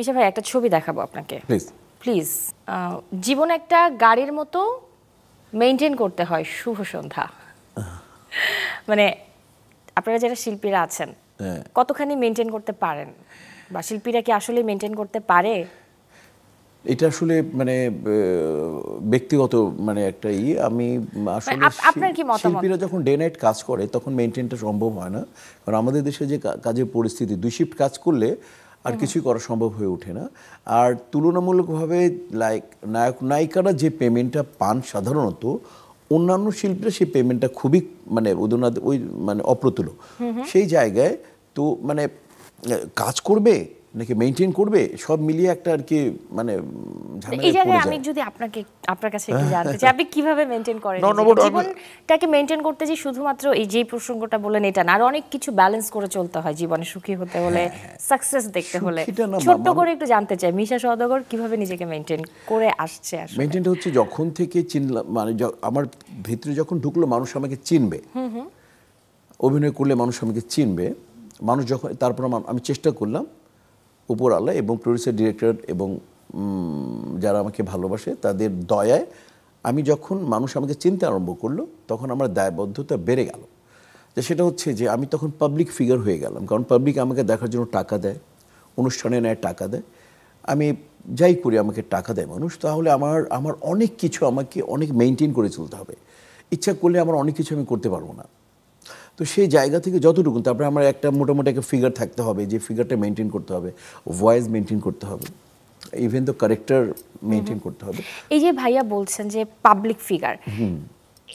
মিশা ভাই একটা ছবি দেখাবো আপনাকে প্লিজ প্লিজ। জীবন একটা গাড়ির মতো মেইনটেইন করতে হয়। শুভ সন্ধ্যা। মানে আপনারা যারা শিল্পীরা আছেন কতখানি মেইনটেইন করতে পারেন, বা শিল্পীরা কি আসলে মেইনটেইন করতে পারে? এটা আসলে মানে ব্যক্তিগত মানে একটা আমি আসলে আপনার কি মতামত? শিল্পীরা যখন ডে নাইট কাজ করে তখন মেইনটেইনটা সম্ভব হয় না, কারণ আমাদের দেশে যে কাজের পরিস্থিতি, 2 শিফট কাজ করলে আর কিছুই করা সম্ভব হয়ে ওঠে না। আর তুলনামূলকভাবে লাইক নায়ক নায়িকারা যে পেমেন্টটা পান সাধারণত, অন্যান্য শিল্পীরা সেই পেমেন্টটা খুবই মানে ওই মানে অপ্রতুল। সেই জায়গায় তো মানে কাজ করবে নাকি মেইনটেইন করবে, সব মিলিয়ে একটা আর কি মানে এই জায়গায় আমি যদি আপনার কাছে একটু জানতে চাই, আপনি কিভাবে মেইনটেইন করেন জীবনটাকে? মেইনটেইন করতে যে শুধুমাত্র এই যে প্রসঙ্গটা বললেন এটা না, আর অনেক কিছু ব্যালেন্স করে চলতে হয় জীবনে, সুখী হতে হলে, সাকসেস দেখতে হলে। ছোট্ট করে একটু জানতে চাই মিশা সওদাগর কিভাবে নিজেকে মেইনটেইন করে আসছে। আসলে মেইনটেইনটা হচ্ছে যখন থেকে চিনলাম, মানে আমার ভিতরে যখন ঢুকলো মানুষ আমাকে চিনবে, অভিনয় করলে মানুষ আমাকে চিনবে, মানুষ যখন তারপর আমি চেষ্টা করলাম উপর আল্লাহ এবং প্রডিউসার ডিরেক্টর এবং যারা আমাকে ভালোবাসে তাদের দয়ায় আমি যখন মানুষ আমাকে চিনতে আরম্ভ করলো তখন আমার দায়বদ্ধতা বেড়ে গেল। যে সেটা হচ্ছে যে আমি তখন পাবলিক ফিগার হয়ে গেলাম, কারণ পাবলিক আমাকে দেখার জন্য টাকা দেয়, অনুষ্ঠানে নেয় টাকা দেয়, আমি যাই করি আমাকে টাকা দেয় মানুষ। তাহলে আমার অনেক কিছু আমাকে অনেক মেনটেন করে চলতে হবে। ইচ্ছা করলে আমার অনেক কিছু আমি করতে পারবো না। তো সেই জায়গা থেকে যতটুকু, তারপরে আমার একটা মোটামুটি একটা ফিগার থাকতে হবে, যে ফিগারটা মেনটেন করতে হবে, ভয়েস মেনটেন করতে হবে, ইভেন তো ক্যারেক্টার মেনটেন করতে হবে। এই যে ভাইয়া বলছেন যে পাবলিক ফিগার,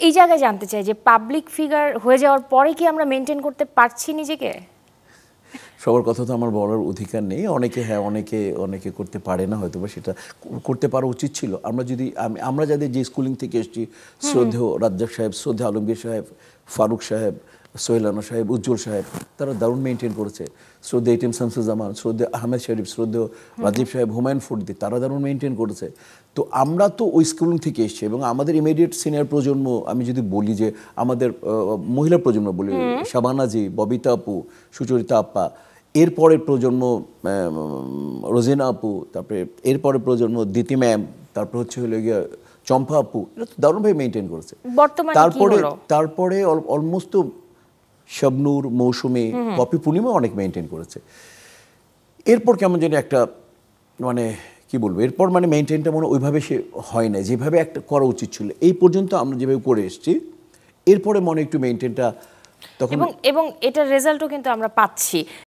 এই জায়গায় জানতে চাই যে পাবলিক ফিগার হয়ে যাওয়ার পরে কি আমরা মেনটেন করতে পারছি নিজেকে? সবার কথা তো আমার বলার অধিকার নেই। অনেকে হ্যাঁ, অনেকে করতে পারে না, হয়তো বা সেটা করতে পারা উচিত ছিল। আমরা যাদের যে স্কুলিং থেকে এসেছি, শ্রদ্ধেয় রাজ্জাক সাহেব, শ্রদ্ধেয় আলমগীর সাহেব, ফারুক সাহেব, সোহেল আনা সাহেব, উজ্জ্বল সাহেব, তারা দারুণ মেনটেন করেছে। শ্রদ্ধেয় এটিএম শামসুজ্জামান, শ্রদ্ধেয় আহমেদ শরীফ, শ্রদ্ধেয় রাজীব সাহেব, হুমায়ুন ফরিদি, তারা দারুণ মেনটেন করেছে। তো আমরা তো ওই স্কুলিং থেকে এসেছি এবং আমাদের ইমিডিয়েট সিনিয়র প্রজন্ম, আমি যদি বলি যে আমাদের মহিলা প্রজন্ম বলি, শাবানাজি, ববিতা আপু, সুচরিতা আপা, এরপরের প্রজন্ম রোজিনা আপু, তারপরে এরপরের প্রজন্ম দিতি ম্যাম, তারপর হলো গিয়ে চম্পা আপু, এটা তো দারুণভাবে মেনটেন করেছে। তারপরে অলমোস্ট শবনূর, মৌসুমী, পপি পূর্ণিমা অনেক মেনটেন করেছে। এরপর কেমন জানি একটা মানে কি বলবো, এরপর মানে মেনটেনটা মনে ওইভাবে সে হয় না যেভাবে একটা করা উচিত ছিল। এই পর্যন্ত আমরা যেভাবে করে এসেছি, এরপরে মনে একটু মেনটেনটা তখন, এবং এটার রেজাল্টও কিন্তু আমরা পাচ্ছি।